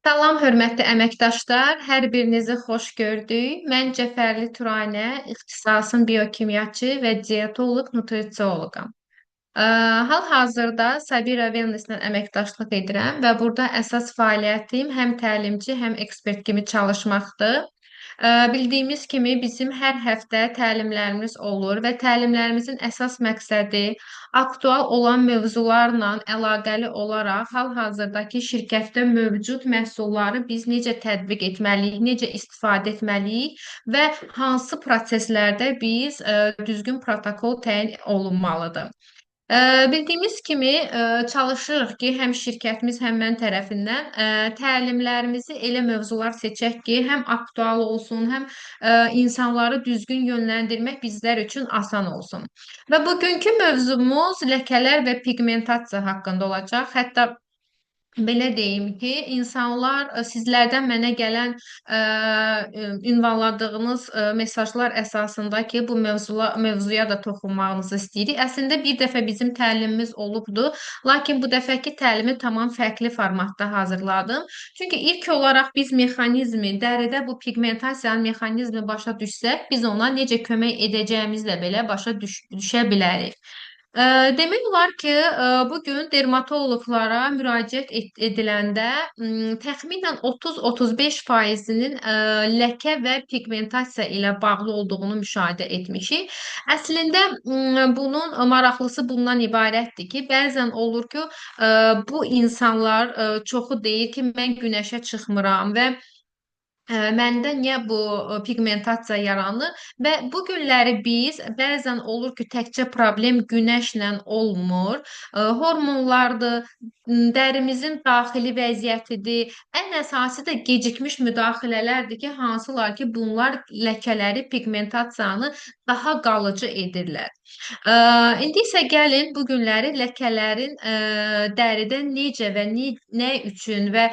Salam, hörmətli əməkdaşlar, hər birinizi xoş gördük. Mən Cəfərli Turanə, ixtisasım biokimyaçı və dietoloq, nutrisioloqam. Hal-hazırda Sabira Wellness-lə əməkdaşlıq edirəm və burada əsas fəaliyyətim həm təlimçi, həm ekspert kimi çalışmaqdır. Bildiyimiz kimi bizim hər həftə təlimlərimiz olur və təlimlərimizin əsas məqsədi aktual olan mövzularla əlaqəli olaraq hal-hazırdakı şirkətdə mövcud məhsulları biz necə tətbiq etməliyik, necə istifadə etməliyik və hansı proseslərdə biz düzgün protokol təyin olunmalıdır. Bildiyimiz kimi çalışırıq ki, həm şirkətimiz, həm mən tərəfindən təlimlərimizi elə mövzular seçək ki, həm aktual olsun, həm insanları düzgün yönləndirmək bizlər üçün asan olsun. Və bugünkü mövzumuz ləkələr və pigmentasiya haqqında olacaq. Hətta belə deyim ki, insanlar sizlərdən mənə gələn ünvanladığınız mesajlar əsasında ki, bu mövzuya da toxunmağınızı istəyirik. Əslində bir dəfə bizim təlimimiz olubdu, lakin bu dəfəki təlimi tamam fərqli formatda hazırladım. Çünki ilk olaraq biz mexanizmi, dəridə bu pigmentasiyanın mexanizmi başa düşsək, biz ona necə kömək edəcəyimizlə belə başa düşə bilərik. Demək olar ki, bu gün dermatoloqlara müraciət ediləndə təxminən 30-35%-nin ləkə və pigmentasiya ilə bağlı olduğunu müşahidə etmişik. Əslində bunun maraqlısı bundan ibarətdir ki, bəzən olur ki, bu insanlar çoxu deyir ki, mən günəşə çıxmıram və məndə niyə bu pigmentasiya yaranır və bu günləri biz bəzən olur ki, təkcə problem günəşlə olmur, hormonlardır, dərimizin daxili vəziyyətidir. Ən əsası da gecikmiş müdaxilələrdir ki, hansılar ki, bunlar ləkələri, pigmentasiyanı daha qalıcı edirlər. İndi isə gəlin bu günləri ləkələrin dəridə necə və nə üçün və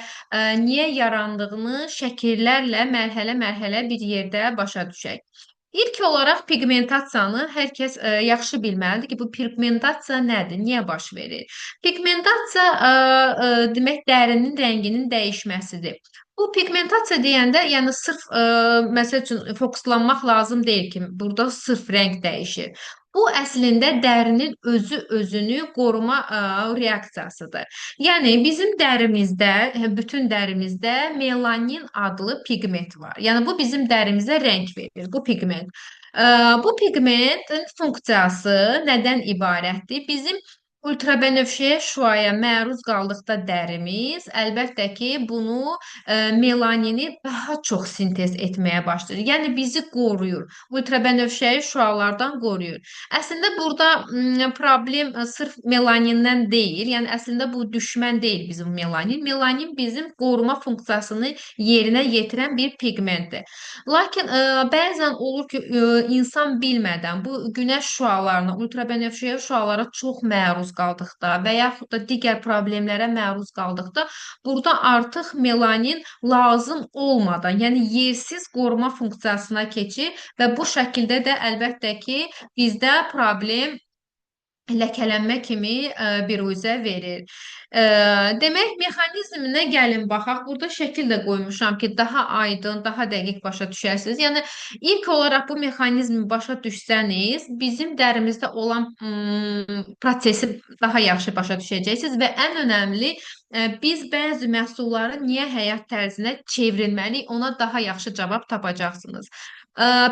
niyə yarandığını şəkillərlə mərhələ-mərhələ bir yerdə başa düşək. İlk olaraq pigmentasiyanı hər kəs yaxşı bilməlidir ki, bu pigmentasiya nədir, niyə baş verir? Pigmentasiya demək dərinin rənginin dəyişməsidir. Bu pigmentasiya deyəndə, yəni sırf məsəl üçün fokuslanmaq lazım deyil ki, burada sırf rəng dəyişir. Bu əslində dərinin özünü qoruma reaksiyasıdır. Yəni bizim dərimizdə, bütün dərimizdə melanin adlı pigment var. Yəni bu bizim dərimizə rəng verir, bu pigment. Bu pigmentin funksiyası nədən ibarətdir? Bizim ultrabənövşəyə şüaya məruz qaldıqda dərimiz, əlbəttə ki, bunu melanini daha çox sintez etməyə başlayır. Yəni bizi qoruyur. Ultrabənövşəyi şüalardan qoruyur. Əslində burada problem sırf melanindən deyil. Yəni əslində bu düşmən deyil bizim melanin. Melanin bizim qoruma funksiyasını yerinə yetirən bir pigmentdir. Lakin bəzən olur ki, insan bilmədən bu günəş şüalarına, ultrabənövşəyə şüalara çox məruz qaldıqda və yaxud da digər problemlərə məruz qaldıqda burada artıq melanin lazım olmadan, yəni yersiz qoruma funksiyasına keçir və bu şəkildə də əlbəttə ki, bizdə problem ləkələnmə kimi biruzə verir. Demək, mexanizminə gəlin baxaq. Burada şəkil də qoymuşam ki, daha aydın, daha dəqiq başa düşəsiniz. Yəni, ilk olaraq bu mexanizmi başa düşsəniz, bizim dərimizdə olan prosesi daha yaxşı başa düşəcəksiniz və ən önəmli, biz bəzi məhsulları niyə həyat tərzinə çevrilməliyik, ona daha yaxşı cavab tapacaqsınız.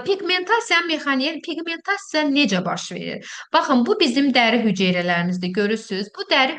Pigmentasiya mexaniği, pigmentasiya necə baş verir? Baxın, bu bizim dəri hüceyrələrimizdir, görürsünüz. Bu dəri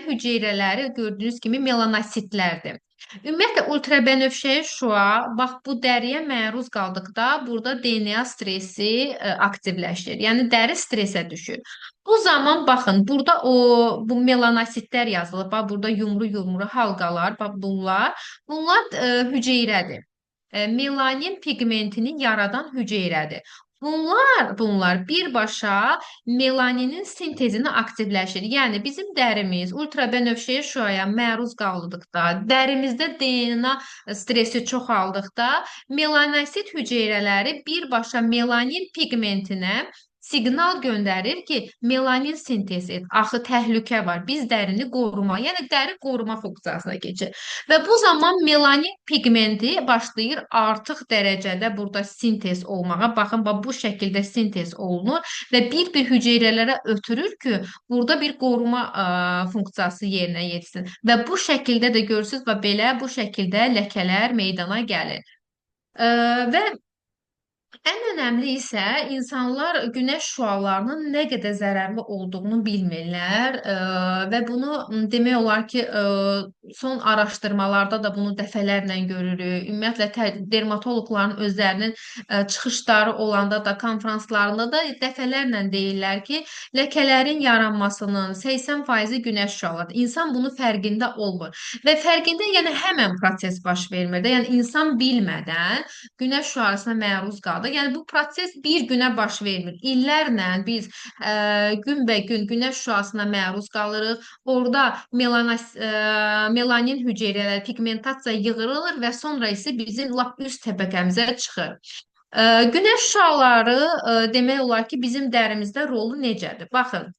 hüceyrələri gördüyünüz kimi melanositlərdir. Ümumiyyətlə, ultrabənövşəyi şüa, bax, bu dəriyə məruz qaldıqda burada DNA stresi aktivləşir. Yəni, dəri stresə düşür. Bu zaman, baxın, burada bu melanositlər yazılıb. Bax, burada yumru-yumru halqalar, bax, bunlar hüceyrədir. Melanin pigmentini yaradan hüceyrədir. Bunlar birbaşa melaninin sintezini aktivləşir. Yəni bizim dərimiz ultrabənövşəyə şüaya məruz qaldıqda, dərimizdə DNA stresi çoxaldıqda melanosit hüceyrələri birbaşa melanin pigmentinə siqnal göndərir ki, melanin sintez et. Axı təhlükə var. Biz dərini qoruma, yəni dəri qoruma funksiyasına keçir. Və bu zaman melanin pigmenti başlayır artıq dərəcədə burada sintez olmağa. Baxın, bu şəkildə sintez olunur və bir-bir hüceyrələrə ötürür ki, burada bir qoruma funksiyası yerinə yetsin. Və bu şəkildə də görürsüz və belə bu şəkildə ləkələr meydana gəlir. Və ən önəmli isə insanlar günəş şüalarının nə qədər zərərli olduğunu bilmirlər və bunu demək olar ki, son araşdırmalarda da bunu dəfələrlə görürük. Ümumiyyətlə dermatoloqların özlərinin çıxışları olanda da, konfranslarında da dəfələrlə deyirlər ki, ləkələrin yaranmasının 80% günəş şüalarıdır. İnsan bunu fərqində olmur və fərqində yəni həmən proses baş vermir də. Yəni insan bilmədən günəş şüasına məruz qaldı. Yəni bu proses bir günə baş vermir. İllərlə biz günbəgün günəş şüasına məruz qalırıq. Orada melanin hüceyrələri, pigmentasiya yığılır və sonra isə bizim lap üst təbəqəmizə çıxır. Günəş şüaları demək olar ki, bizim dərimizdə rolu necədir? Baxın.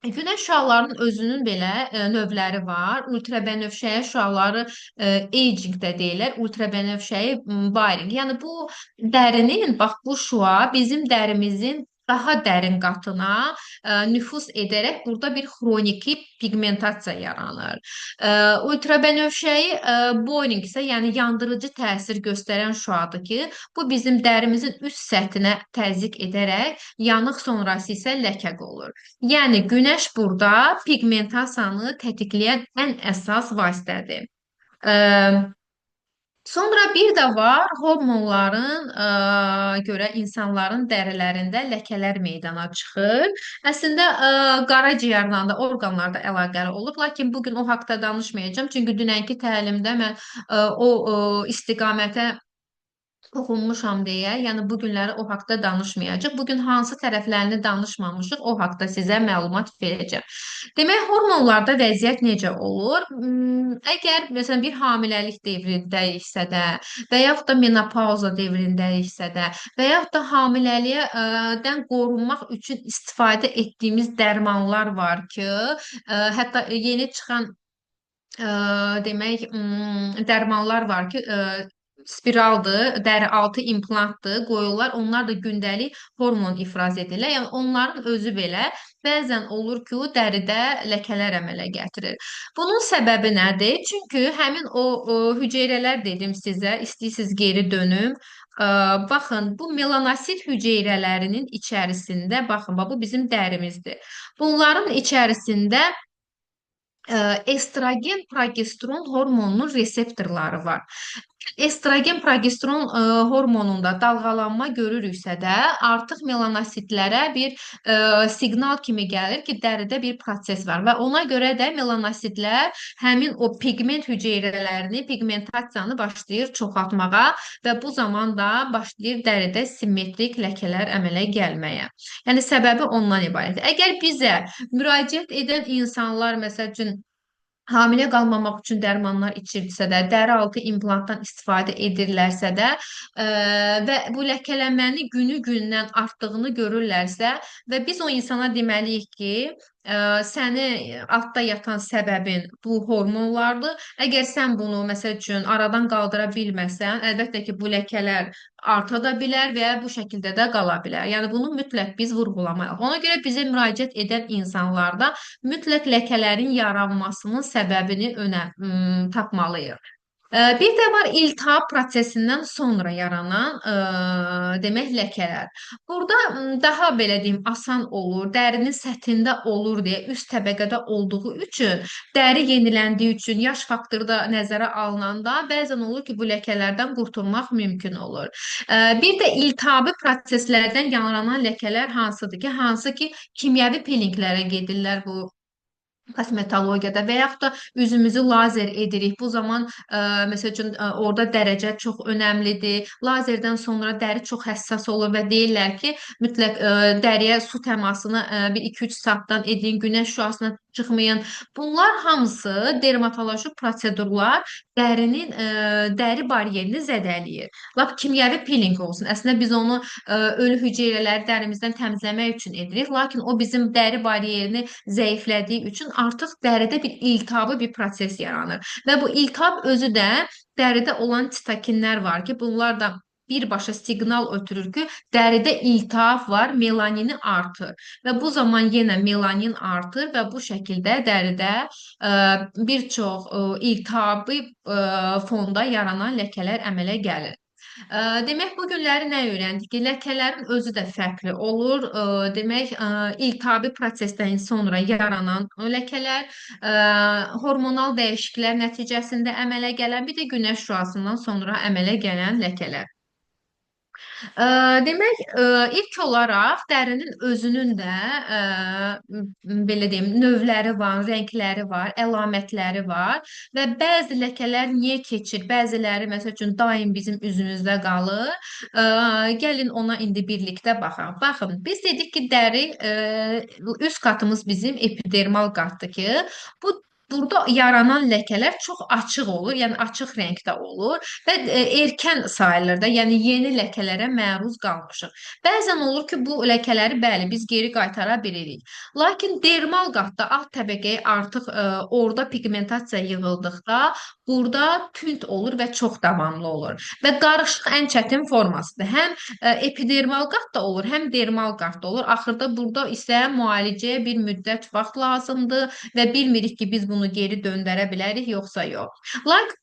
Günəş şüalarının özünün belə növləri var. Ultrabənövşəyi şüaları aging də deyirlər. Ultrabənövşəyi baring. Yəni bu dərinin, bax bu şüa bizim dərimizin daha dərin qatına nüfuz edərək burada bir xroniki pigmentasiya yaranır. Ultrabənövşəyi boring isə yəni yandırıcı təsir göstərən şüadır ki, bu bizim dərimizin üst səthinə təzyiq edərək yanıq sonrası isə ləkə olur. Yəni günəş burada pigmentasiyanı tətikləyən ən əsas vasitədir. Sonra bir də var hormonların görə insanların dərilərində ləkələr meydana çıxır. Əslində qaraciyərlə də orqanlarda əlaqəli olur, lakin bu gün o haqqda danışmayacağam. Çünki dünənki təlimdə mən o istiqamətə toxunmuşam deyə, yəni bu günləri o haqda danışmayacaq. Bu gün hansı tərəflərini danışmamışıq, o haqda sizə məlumat verəcəm. Demək, hormonlarda vəziyyət necə olur? Əgər məsələn bir hamiləlik devrindəyiksə də, və yaxud da menopauza devrindəyiksə də, və yaxud da hamiləlikdən qorunmaq üçün istifadə etdiyimiz dərmanlar var ki, hətta yeni çıxan demək dərmanlar var ki, spiraldır, dəri altı implantdır, qoyurlar. Onlar da gündəlik hormon ifraz edirlər. Yəni onların özü belə bəzən olur ki, dəridə ləkələr əmələ gətirir. Bunun səbəbi nədir? Çünki həmin o hüceyrələr dedim sizə, istəyirsiniz geri dönüm. Baxın, bu melanosit hüceyrələrinin içərisində, baxın, bu bizim dərimizdir. Bunların içərisində estrogen, progesteron hormonunun reseptorları var. Estrogen, progesteron hormonunda dalğalanma görürüksə də, artıq melanositlərə bir siqnal kimi gəlir ki, dəridə bir proses var və ona görə də melanositlər həmin o pigment hüceyrələrini, pigmentasiyanı başlayır çoxaltmağa və bu zaman da başlayır dəridə simmetrik ləkələr əmələ gəlməyə. Yəni səbəbi ondan ibarətdir. Əgər bizə müraciət edən insanlar məsəl üçün hamilə qalmamaq üçün dərmanlar içirdisə də, dəri altı implantdan istifadə edirlərsə də və bu ləkələnmənin günü-gündən artdığını görürlərsə və biz o insana deməliyik ki, səni altda yatan səbəbin bu hormonlardır. Əgər sən bunu məsəl üçün aradan qaldıra bilməsən, əlbəttə ki, bu ləkələr arta da bilər və ya bu şəkildə də qala bilər. Yəni bunu mütləq biz vurğulamalıyıq. Ona görə bizə müraciət edən insanlarda mütləq ləkələrin yaranmasının səbəbini tapmalıyıq. Bir də var iltihab prosesindən sonra yaranan demək ləkələr. Burada daha belə deyim asan olur, dərinin səthində olur deyə üst təbəqədə olduğu üçün, dəri yeniləndiyi üçün, yaş faktoru da nəzərə alınanda bəzən olur ki, bu ləkələrdən qurtulmaq mümkün olur. Bir də iltihabi proseslərdən yaranan ləkələr hansıdır ki, hansı ki kimyəvi peelinglərə gedirlər bu kosmetologiyada və yaxud da üzümüzü lazer edirik. Bu zaman məsəl üçün orada dərəcə çox önəmlidir. Lazerdən sonra dəri çox həssas olur və deyirlər ki, mütləq dəriyə su təmasını bir 2-3 saatdan edin, günəş şüasına çıxmayın. Bunlar hamısı dermatoloji prosedurlar dəri bariyerini zədələyir. Lap kimyəvi peeling olsun. Əslində biz onu ölü hüceyrələri dərimizdən təmizləmək üçün edirik, lakin o bizim dəri bariyerini zəiflədiyi üçün artıq dəridə bir iltihabı bir proses yaranır. Və bu iltihab özü də dəridə olan sitokinlər var ki, bunlar da birbaşa siqnal ötürür ki, dəridə iltihab var, melanini artır və bu zaman yenə melanin artır və bu şəkildə dəridə bir çox iltihabi fonda yaranan ləkələr əmələ gəlir. Demək, bu günləri nə öyrəndik ki, ləkələrin özü də fərqli olur. Demək, iltihabi prosesdən sonra yaranan ləkələr, hormonal dəyişikliklər nəticəsində əmələ gələn, bir də günəş şüasından sonra əmələ gələn ləkələr. Ə, Demək, ilk olaraq dərinin özünün də belə deyim, növləri var, rəngləri var, əlamətləri var və bəzi ləkələr niyə keçir, bəziləri məsəl üçün daim bizim üzümüzdə qalır. Gəlin ona indi birlikdə baxaq. Baxın, biz dedik ki, dəri üst qatımız bizim epidermal qatdır ki, bu burada yaranan ləkələr çox açıq olur, yəni açıq rəngdə olur və erkən sayılır da, yəni yeni ləkələrə məruz qalmışıq. Bəzən olur ki, bu ləkələri bəli biz geri qaytara bilirik. Lakin dermal qatda alt təbəqəyə artıq orada pigmentasiya yığıldıqda burada tünd olur və çox davamlı olur. Və qarışıq ən çətin formasıdır. Həm epidermal qat da olur, həm dermal qat da olur. Axırda burada isə müalicəyə bir müddət vaxt lazımdır və bilmirik ki, biz bunu geri döndərə bilərik yoxsa yox. Lakin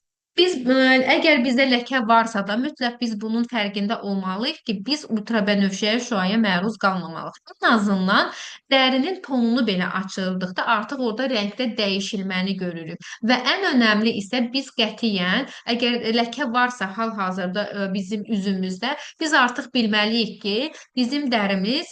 əgər bizdə ləkə varsa da mütləq biz bunun fərqində olmalıyıq ki, biz ultrabənövşəyə şüaya məruz qalmamalıyıq. En azından dərinin tonunu belə açıldıqda artıq orada rəngdə dəyişilməni görürük. Və ən önəmli isə biz qətiyyən, əgər ləkə varsa hal-hazırda bizim üzümüzdə, biz artıq bilməliyik ki, bizim dərimiz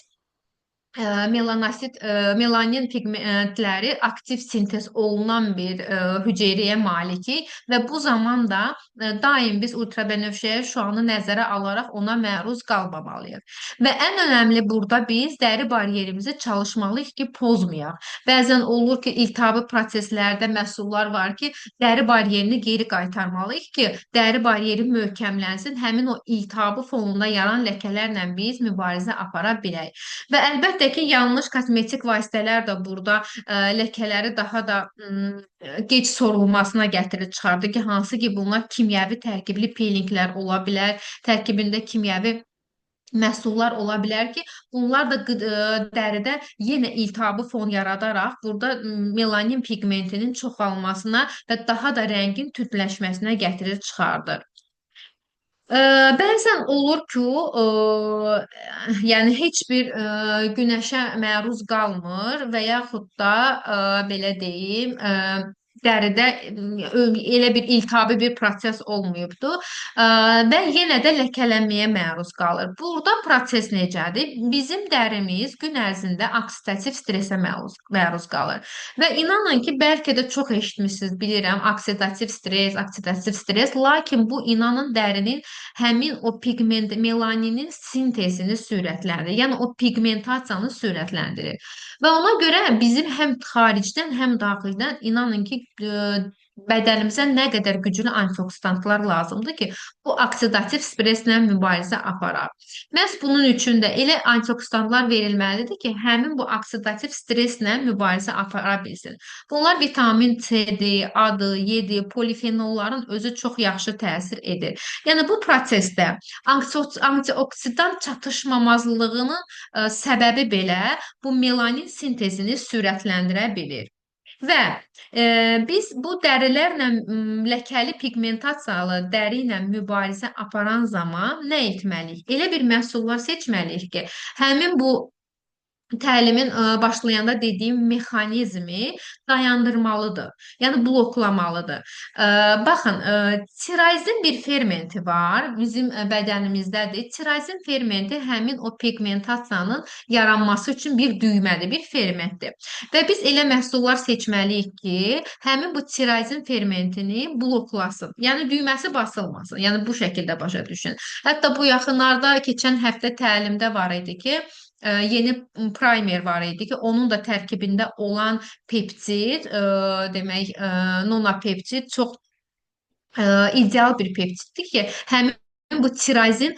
melanosit, melanin pigmentləri aktiv sintez olunan bir hüceyrəyə malikik və bu zaman da daim biz ultrabənövşəyə şüanı nəzərə alaraq ona məruz qalmamalıyıq. Və ən önəmli burada biz dəri bariyerimizi çalışmalıyıq ki, pozmayaq. Bəzən olur ki, iltihabi proseslərdə məhsullar var ki, dəri bariyerini geri qaytarmalıyıq ki, dəri bariyeri möhkəmlənsin, həmin o iltihabı fonunda yaran ləkələrlə biz mübarizə apara bilək. Və əlbəttə ki, yanlış kosmetik vasitələr də burada ləkələri daha da gec sorulmasına gətirib çıxardı ki, hansı ki bunlar kimyəvi tərkibli peelinglər ola bilər, tərkibində kimyəvi məhsullar ola bilər ki, bunlar da dəridə yenə iltihabı fon yaradaraq burada melanin pigmentinin çoxalmasına və daha da rəngin tündləşməsinə gətirib çıxardır. Bəzən olur ki, yəni heç bir günəşə məruz qalmır və yaxud da belə deyim, dəridə elə bir iltihabi bir proses olmayıbdır və yenə də ləkələnməyə məruz qalır. Burada proses necədir? Bizim dərimiz gün ərzində oksidativ stresə məruz qalır. Və inanın ki, bəlkə də çox eşitmisiniz, bilirəm, oksidativ stres, lakin bu inanın dərinin həmin o pigment melaninin sintezini sürətləndirir. Yəni o pigmentasiyanı sürətləndirir. Və ona görə bizim həm xaricdən, həm daxildən inanın ki, bədənimizə nə qədər güclü antioksidantlar lazımdır ki, bu oksidativ stresslə mübarizə aparar. Məhz bunun üçün də elə antioksidantlar verilməlidir ki, həmin bu oksidativ stresslə mübarizə apara bilsin. Bunlar vitamin C-dir, A-dır, Y-dir, polifenolların özü çox yaxşı təsir edir. Yəni bu prosesdə antioksidant çatışmamazlığının səbəbi belə bu melanin sintezini sürətləndirə bilir. Və biz bu dərilərlə ləkəli pigmentasiyalı dəri ilə mübarizə aparan zaman nə etməliyik? Elə bir məhsullar seçməliyik ki, həmin bu təlimin başlayanda dediyim mexanizmi dayandırmalıdır. Yəni bloklamalıdır. Baxın, tirazin bir fermenti var, bizim bədənimizdədir. Tirazin fermenti həmin o pigmentasiyanın yaranması üçün bir düymədir, bir fermentdir. Və biz elə məhsullar seçməliyik ki, həmin bu tirazin fermentini bloklasın. Yəni düyməsi basılmasın. Yəni bu şəkildə başa düşün. Hətta bu yaxınlarda keçən həftə təlimdə var idi ki, yeni primer var idi ki, onun da tərkibində olan peptid, demək, nonapeptid çox ideal bir peptiddir ki, həmin bu tirazin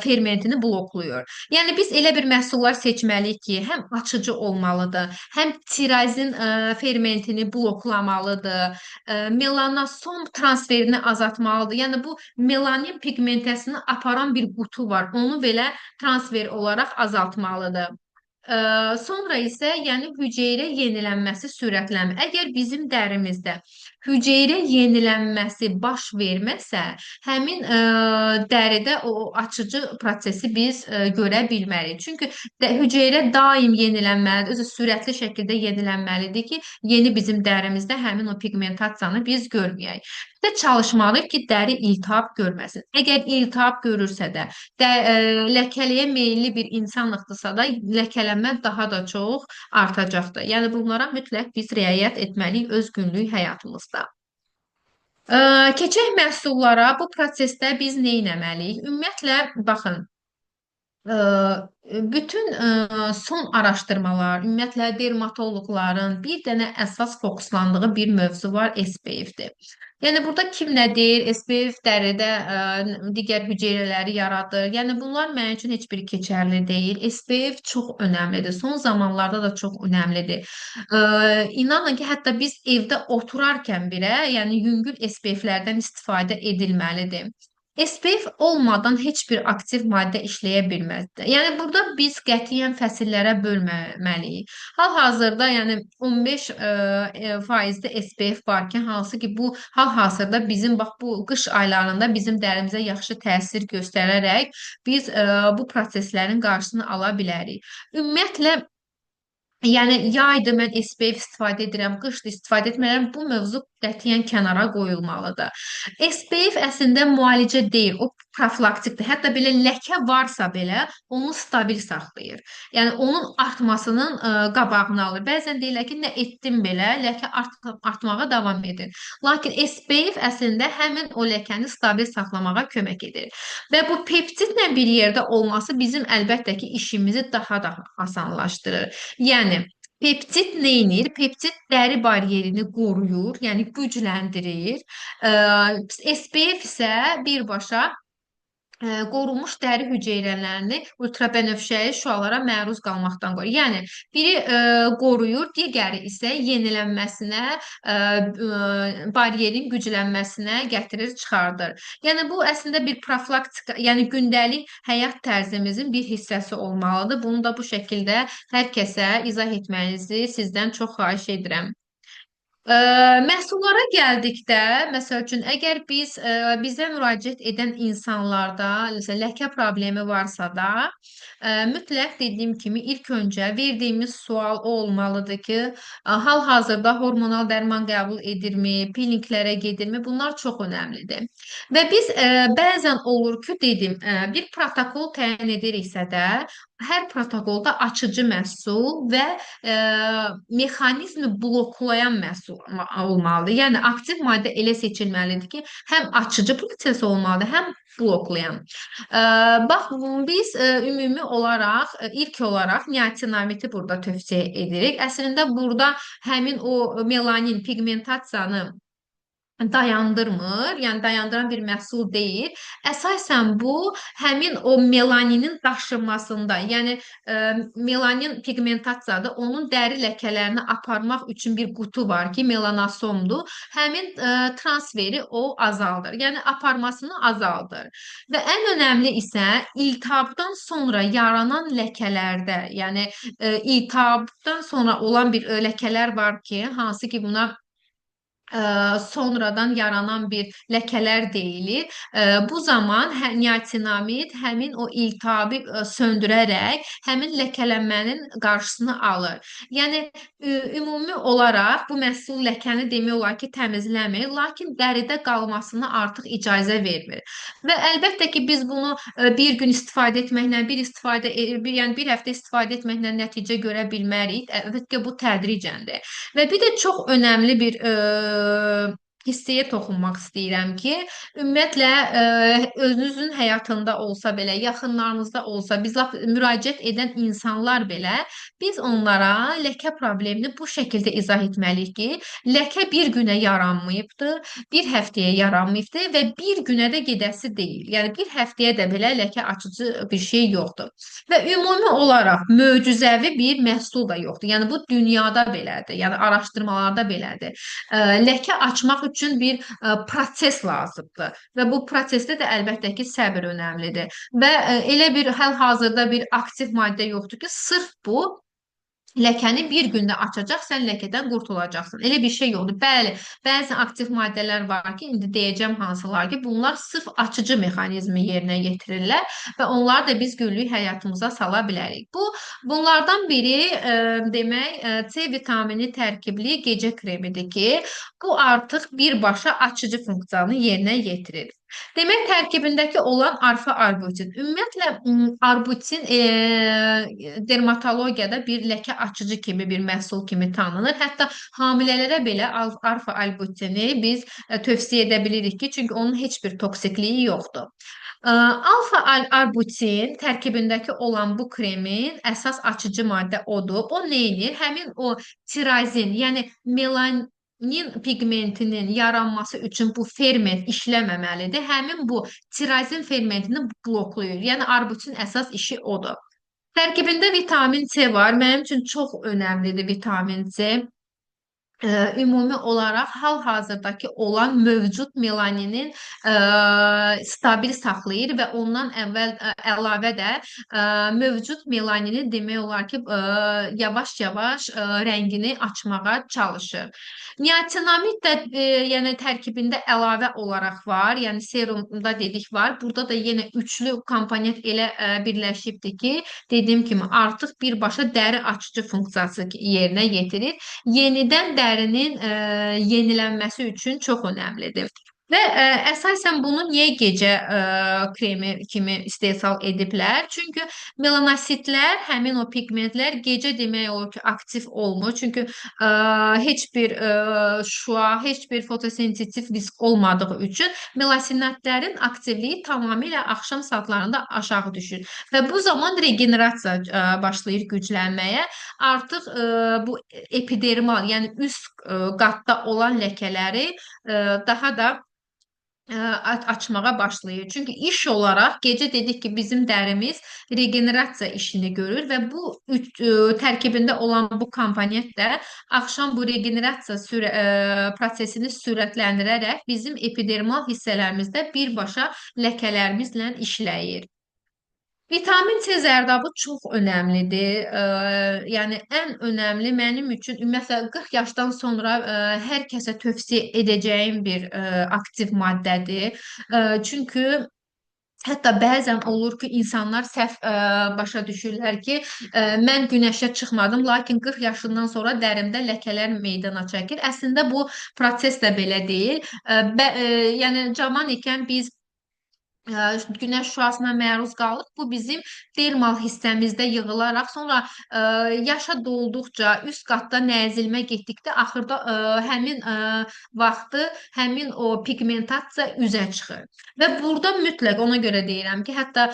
fermentini bloklayır. Yəni biz elə bir məhsullar seçməliyik ki, həm açıcı olmalıdır, həm tirazin fermentini bloklamalıdır, melanosom transferini azaltmalıdır. Yəni bu melanin pigmentasını aparan bir qutu var, onu belə transfer olaraq azaltmalıdır. Sonra isə yəni hüceyrə yenilənməsi sürətlənir. Əgər bizim dərimizdə hüceyrə yenilənməsi baş verməsə, həmin dəridə o açıcı prosesi biz görə bilmərik. Çünki hüceyrə daim yenilənməlidir, özü sürətli şəkildə yenilənməlidir ki, yeni bizim dərimizdə həmin o pigmentasiyanı biz görməyək. Və çalışmalıyıq ki, dəri iltihab görməsin. Əgər iltihab görürsə də, ləkəliyə meyilli bir insanlıqdırsa da, ləkələnmə daha da çox artacaqdır. Yəni bunlara mütləq biz riayət etməliyik öz günlük həyatımızda. Keçək məhsullara. Bu prosesdə biz nə etməliyik? Ümumiyyətlə, baxın, Ə, bütün son araşdırmalar, ümumiyyətlə dermatoloqların bir dənə əsas fokuslandığı bir mövzu var, SPF-dir. Yəni burada kim nə deyir? SPF dəridə digər hüceyrələri yaradır. Yəni bunlar mənim üçün heç biri keçərli deyil. SPF çox önəmlidir. Son zamanlarda da çox önəmlidir. İnanın ki, hətta biz evdə oturarkən belə, yəni yüngül SPF-lərdən istifadə edilməlidir. SPF olmadan heç bir aktiv maddə işləyə bilməzdir. Yəni burada biz qətiyyən fəsillərə bölməməliyik. Hal-hazırda yəni 15 faizli SPF varkən, hansı ki bu hal-hazırda bizim bax bu qış aylarında bizim dərimizə yaxşı təsir göstərərək biz bu proseslərin qarşısını ala bilərik. Ümumiyyətlə, yəni yaydır mən SPF istifadə edirəm, qışda istifadə etmirəm. Bu mövzu qətiyyən kənara qoyulmalıdır. SPF əslində müalicə deyil, o profilaktikdir. Hətta belə ləkə varsa belə onu stabil saxlayır. Yəni onun artmasının qabağını alır. Bəzən deyirlər ki, nə etdim belə, ləkə artmağa davam edir. Lakin SPF əslində həmin o ləkəni stabil saxlamağa kömək edir. Və bu peptidlə bir yerdə olması bizim əlbəttə ki işimizi daha da asanlaşdırır. Yəni peptid nə edir? Peptid dəri baryerini qoruyur, yəni gücləndirir. SPF isə birbaşa qorunmuş dəri hüceyrələrini ultrabənövşəyi şüalara məruz qalmaqdan qoruyur. Yəni biri qoruyur, digəri isə yenilənməsinə, baryerin güclənməsinə gətirir, çıxardır. Yəni bu əslində bir profilaktika, yəni gündəlik həyat tərzimizin bir hissəsi olmalıdır. Bunu da bu şəkildə hər kəsə izah etməyinizi sizdən çox xahiş edirəm. Məhsullara gəldikdə, məsəl üçün, əgər biz bizə müraciət edən insanlarda məsələn, ləkə problemi varsa da, mütləq dediyim kimi ilk öncə verdiyimiz sual o olmalıdır ki, hal-hazırda hormonal dərman qəbul edirmi, kliniklərə gedirmi? Bunlar çox önəmlidir. Və biz bəzən olur ki, dedim, bir protokol təyin ediriksə də, hər protokolda açıcı məhsul və mexanizmi bloklayan məhsul olmalıdır. Yəni aktiv maddə elə seçilməlidir ki, həm açıcı proses olmalıdır, həm bloklayan. Bax, biz ümumi olaraq, ilk olaraq niatinamidi burada tövsiyə edirik. Əslində burada həmin o melanin pigmentasiyanı dayandırmır, yəni dayandıran bir məhsul deyil. Əsasən bu həmin o melaninin daşınmasında, yəni melanin pigmentasiyadır. Onun dəri ləkələrini aparmaq üçün bir qutu var ki, melanosomdur. Həmin transferi o azaldır. Yəni aparmasını azaldır. Və ən önəmli isə iltihabdan sonra yaranan ləkələrdə, yəni iltihabdan sonra olan bir ləkələr var ki, hansı ki buna sonradan yaranan bir ləkələr deyilir. Bu zaman niatinamid həmin o iltihabı söndürərək həmin ləkələnmənin qarşısını alır. Yəni ümumi olaraq bu məhsul ləkəni demək olar ki, təmizləmir, lakin dəridə qalmasına artıq icazə vermir. Və əlbəttə ki, biz bunu bir gün istifadə etməklə, yəni bir həftə istifadə etməklə nəticə görə bilmərik. Əlbəttə ki, bu tədricəndir. Və bir də çox önəmli bir hissəyə toxunmaq istəyirəm ki, ümumiyyətlə özünüzün həyatında olsa belə, yaxınlarınızda olsa, biz lap müraciət edən insanlar belə biz onlara ləkə problemini bu şəkildə izah etməliyik ki, ləkə bir günə yaranmayıbdı, bir həftəyə yaranmayıbdı və bir günə də gedəsi deyil. Yəni bir həftəyə də belə ləkə açıcı bir şey yoxdur. Və ümumi olaraq möcüzəvi bir məhsul da yoxdur. Yəni bu dünyada belədir. Yəni araşdırmalarda belədir. Ləkə açmaq üçün bir proses lazımdır və bu prosesdə də əlbəttə ki, səbir önəmlidir. Və elə bir hal-hazırda bir aktiv maddə yoxdur ki, sırf bu ləkəni bir gündə açacaq, sən ləkədən qurtulacaqsan. Elə bir şey yoxdur. Bəli, bəzi aktiv maddələr var ki, indi deyəcəm hansılar ki, bunlar sırf açıcı mexanizmi yerinə yetirirlər və onları da biz günlük həyatımıza sala bilərik. Bunlardan biri demək C vitamini tərkibli gecə kremidir ki, bu artıq birbaşa açıcı funksiyanı yerinə yetirir. Demək tərkibindəki olan arfa-arbutin. Ümumiyyətlə arbutin dermatologiyada bir ləkə açıcı kimi bir məhsul kimi tanınır. Hətta hamilələrə belə arfa-arbutini biz tövsiyə edə bilirik ki, çünki onun heç bir toksikliyi yoxdur. Alfa-arbutin tərkibindəki olan bu kremin əsas açıcı maddə odur. O nə edir? Həmin o tirazin, yəni melanin pigmentinin yaranması üçün bu ferment işləməməlidir. Həmin bu tirazin fermentini bloklayır. Yəni arbutin əsas işi odur. Tərkibində vitamin C var. Mənim üçün çox önəmlidir vitamin C. Ümumi olaraq hal-hazırdakı olan mövcud melaninin stabil saxlayır və ondan əlavə də mövcud melaninin demək olar ki, yavaş-yavaş rəngini açmağa çalışır. Niacinamid də yəni tərkibində əlavə olaraq var, yəni serumda dedik var. Burada da yenə üçlü komponent elə birləşibdir ki, dediyim kimi artıq birbaşa dəri açıcı funksiyası yerinə yetirir. Yenidən dərinin yenilənməsi üçün çox önəmlidir. Və əsasən bunu niyə gecə kremi kimi istehsal ediblər? Çünki melanositlər, həmin o pigmentlər gecə demək olur ki, aktiv olmur. Çünki heç bir şua, heç bir fotosensitiv risk olmadığı üçün melanositlərin aktivliyi tamamilə axşam saatlarında aşağı düşür. Və bu zaman regenerasiya başlayır güclənməyə. Artıq bu epidermal, yəni üst qatda olan ləkələri daha da açmağa başlayır. Çünki iş olaraq gecə dedik ki, bizim dərimiz regenerasiya işini görür və bu tərkibində olan bu komponent də axşam bu regenerasiya prosesini sürətləndirərək bizim epidermal hissələrimizdə birbaşa ləkələrimizlə işləyir. Vitamin C zərdabı çox önəmlidir. Yəni ən önəmli mənim üçün ümumiyyətlə 40 yaşdan sonra hər kəsə tövsiyə edəcəyim bir aktiv maddədir. Çünki hətta bəzən olur ki, insanlar səhv başa düşürlər ki, mən günəşə çıxmadım, lakin 40 yaşından sonra dərimdə ləkələr meydana çəkir. Əslində bu proses də belə deyil. Yəni cavan ikən biz günəş şüasına məruz qalıb. Bu bizim dermal hissəmizdə yığılaraq sonra yaşa dolduqca üst qatda nəzilmə getdikdə axırda həmin vaxtı həmin o pigmentasiya üzə çıxır. Və burada mütləq ona görə deyirəm ki, hətta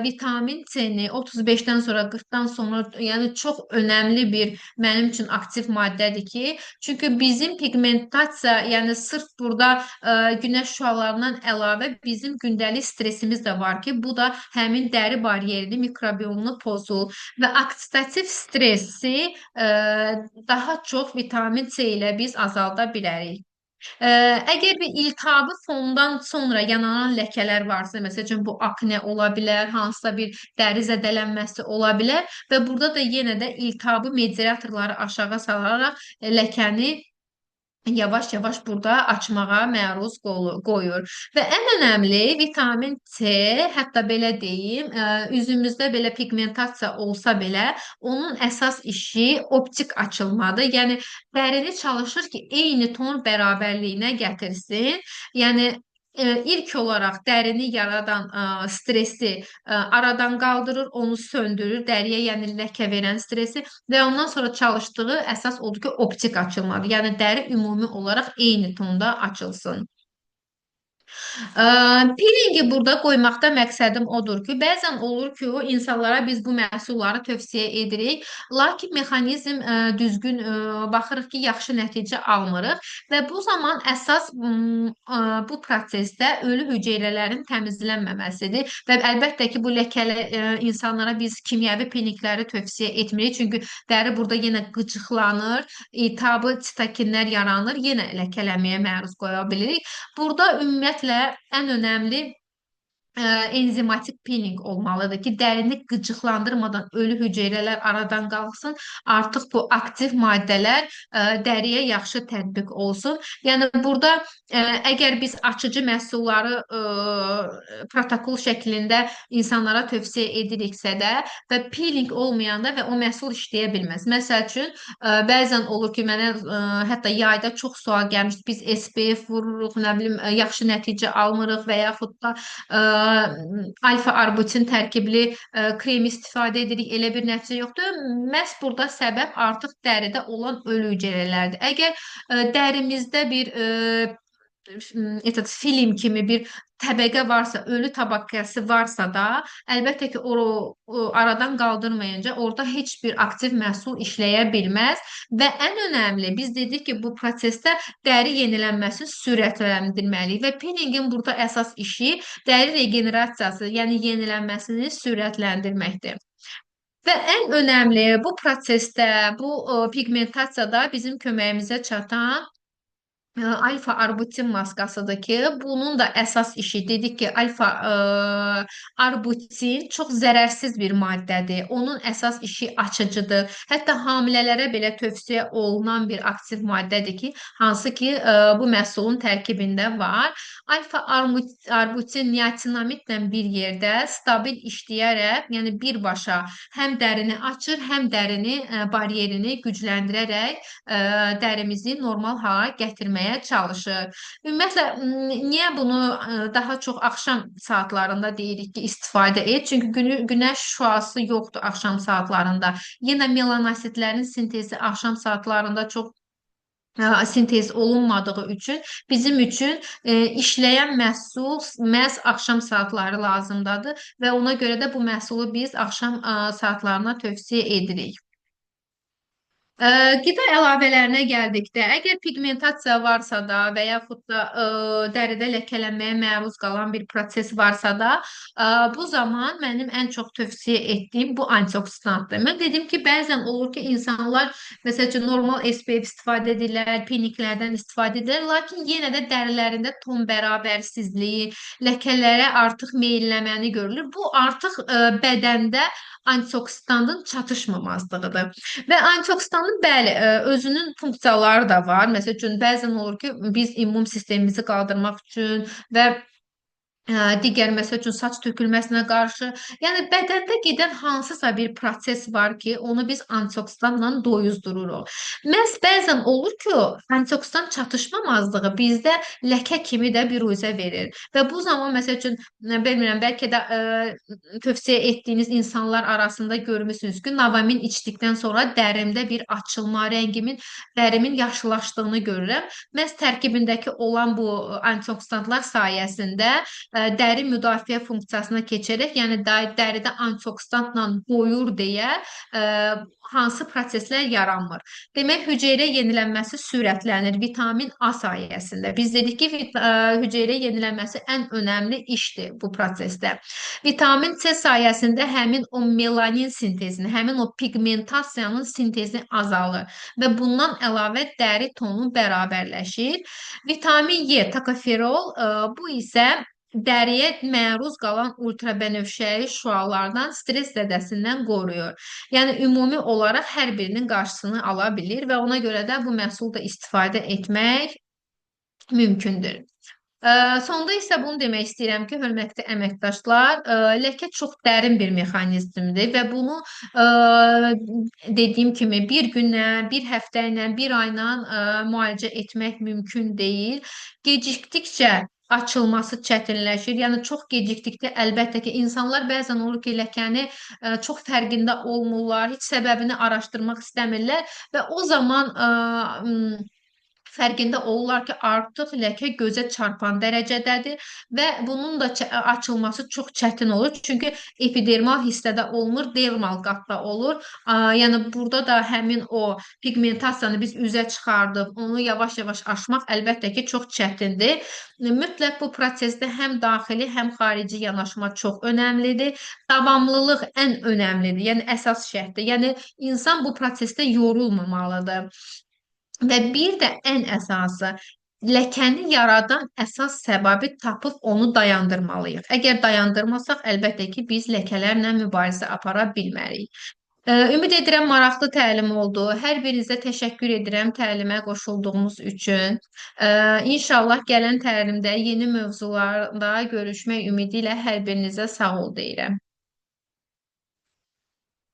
vitamin C-ni 35-dən sonra 40-dan sonra yəni çox önəmli bir mənim üçün aktiv maddədir ki, çünki bizim pigmentasiya yəni sırf burada günəş şüalarından əlavə bizim gündəlik stresimiz də var ki, bu da həmin dəri baryerini, mikrobiomunu pozur və oksidativ stressi daha çox vitamin C ilə biz azalda bilərik. Əgər bir iltihabi fondan sonra yananan ləkələr varsa, məsəl üçün bu akne ola bilər, hansısa bir dəri zədələnməsi ola bilər və burada da yenə də iltihabi mediatorları aşağı salaraq ləkəni yavaş-yavaş burada açmağa məruz qoyur. Və ən önəmli vitamin C, hətta belə deyim, üzümüzdə belə pigmentasiya olsa belə, onun əsas işi optik açılmadır. Yəni dərini çalışır ki, eyni ton bərabərliyinə gətirsin. Yəni ilk olaraq dərini yaradan stresi aradan qaldırır, onu söndürür, dəriyə yəni ləkə verən stresi və ondan sonra çalışdığı əsas odur ki, optik açılmadır. Yəni dəri ümumi olaraq eyni tonda açılsın. Peelingi burada qoymaqda məqsədim odur ki, bəzən olur ki, o insanlara biz bu məhsulları tövsiyə edirik, lakin mexanizm düzgün baxırıq ki, yaxşı nəticə almırıq və bu zaman əsas bu prosesdə ölü hüceyrələrin təmizlənməməsidir və əlbəttə ki, bu ləkəli insanlara biz kimyəvi peelinqləri tövsiyə etmirik, çünki dəri burada yenə qıcıqlanır, iltihabı sitokinlər yaranır, yenə ləkələməyə məruz qoya bilirik. Burada ümumiyyətlə ən önəmli enzimatik peeling olmalıdır ki, dərini qıcıqlandırmadan ölü hüceyrələr aradan qalxsın. Artıq bu aktiv maddələr dəriyə yaxşı tətbiq olsun. Yəni burada əgər biz açıcı məhsulları protokol şəklində insanlara tövsiyə ediriksə də və peeling olmayanda və o məhsul işləyə bilməz. Məsəl üçün bəzən olur ki, mənə hətta yayda çox sual gəlmişdi. Biz SPF vururuq, nə bilim, yaxşı nəticə almırıq və yaxud da alfa arbutin tərkibli krem istifadə edirik, elə bir nəticə yoxdur. Məhz burada səbəb artıq dəridə olan ölü hüceyrələrdir. Əgər dərimizdə bir film kimi bir təbəqə varsa, ölü tabakası varsa da, əlbəttə ki, o aradan qaldırmayınca orada heç bir aktiv məhsul işləyə bilməz və ən önəmli biz dedik ki, bu prosesdə dəri yenilənməsini sürətləndirməliyik və peelingin burada əsas işi dəri regenerasiyası, yəni yenilənməsini sürətləndirməkdir. Və ən önəmli bu prosesdə, bu pigmentasiyada bizim köməyimizə çatan alfa arbutin maskasıdır ki, bunun da əsas işi dedik ki, alfa arbutin çox zərərsiz bir maddədir. Onun əsas işi açıcıdır. Hətta hamilələrə belə tövsiyə olunan bir aktiv maddədir ki, hansı ki bu məhsulun tərkibində var. Alfa arbutin niatinamidlə bir yerdə stabil işləyərək, yəni birbaşa həm dərini açır, həm dərini baryerini gücləndirərək dərimizi normal hala gətirməyə çalışır. Ümumiyyətlə, niyə bunu daha çox axşam saatlarında deyirik ki, istifadə et? Çünki günəş şüası yoxdur axşam saatlarında. Yenə melanositlərin sintezi axşam saatlarında çox sintez olunmadığı üçün bizim üçün işləyən məhsul məhz axşam saatları lazımdadır və ona görə də bu məhsulu biz axşam saatlarına tövsiyə edirik. Qida əlavələrinə gəldikdə, əgər pigmentasiya varsa da və yaxud da dəridə ləkələnməyə məruz qalan bir proses varsa da, bu zaman mənim ən çox tövsiyə etdiyim bu antioksidantdır. Mən dedim ki, bəzən olur ki, insanlar məsəl üçün normal SPF istifadə edirlər, peelinqlərdən istifadə edirlər, lakin yenə də dərilərində ton bərabərsizliyi, ləkələrə artıq meyilləməni görülür. Bu artıq bədəndə antioksidantın çatışmamazlığıdır. Və antioksidanın bəli, özünün funksiyaları da var. Məsəl üçün bəzən olur ki, biz immun sistemimizi qaldırmaq üçün və digər məsəl üçün saç tökülməsinə qarşı, yəni bədəndə gedən hansısa bir proses var ki, onu biz antioksidantla doyuzdururuq. Məhz bəzən olur ki, antioksidant çatışmamazlığı bizdə ləkə kimi də biruzə verir və bu zaman məsəl üçün bilmirəm, bəlkə də tövsiyə etdiyiniz insanlar arasında görmüsünüz ki, Navamin içdikdən sonra dərimdə bir açılma, dərimin yaşlılaşdığını görürəm. Məhz tərkibindəki olan bu antioksidantlar sayəsində dəri müdafiə funksiyasına keçərək, yəni dəridə antioksidantla doyur deyə hansı proseslər yaranmır. Demək, hüceyrə yenilənməsi sürətlənir vitamin A sayəsində. Biz dedik ki, hüceyrə yenilənməsi ən önəmli işdir bu prosesdə. Vitamin C sayəsində həmin o melanin sintezini, həmin o pigmentasiyanın sintezi azalır və bundan əlavə dəri tonu bərabərləşir. Vitamin E, tokoferol, bu isə dəriyə məruz qalan ultrabənövşəyi şüalardan, stres zədəsindən qoruyur. Yəni, ümumi olaraq hər birinin qarşısını ala bilir və ona görə də bu məhsulda istifadə etmək mümkündür. Sonda isə bunu demək istəyirəm ki, hörmətli əməkdaşlar, ləkə çox dərin bir mexanizmdir və bunu dediyim kimi bir günlə, bir həftə ilə, bir ayla müalicə etmək mümkün deyil. Gecikdikcə açılması çətinləşir. Yəni çox gecikdikdə əlbəttə ki, insanlar bəzən olur ki, ləkəni çox fərqində olmurlar, heç səbəbini araşdırmaq istəmirlər və o zaman fərqində olurlar ki, artıq ləkə gözə çarpan dərəcədədir və bunun da açılması çox çətin olur. Çünki epidermal hissədə olmur, dermal qatda olur. Yəni burada da həmin o pigmentasiyanı biz üzə çıxardıb onu yavaş-yavaş aşmaq əlbəttə ki, çox çətindir. Mütləq bu prosesdə həm daxili, həm xarici yanaşma çox önəmlidir. Davamlılıq ən önəmlidir. Yəni əsas şərtdir. Yəni insan bu prosesdə yorulmamalıdır. Və bir də ən əsası, ləkəni yaradan əsas səbəbi tapıb onu dayandırmalıyıq. Əgər dayandırmasaq, əlbəttə ki, biz ləkələrlə mübarizə apara bilmərik. Ümid edirəm maraqlı təlim oldu. Hər birinizə təşəkkür edirəm təlimə qoşulduğunuz üçün. İnşallah gələn təlimdə yeni mövzularda görüşmək ümidi ilə hər birinizə sağ ol deyirəm.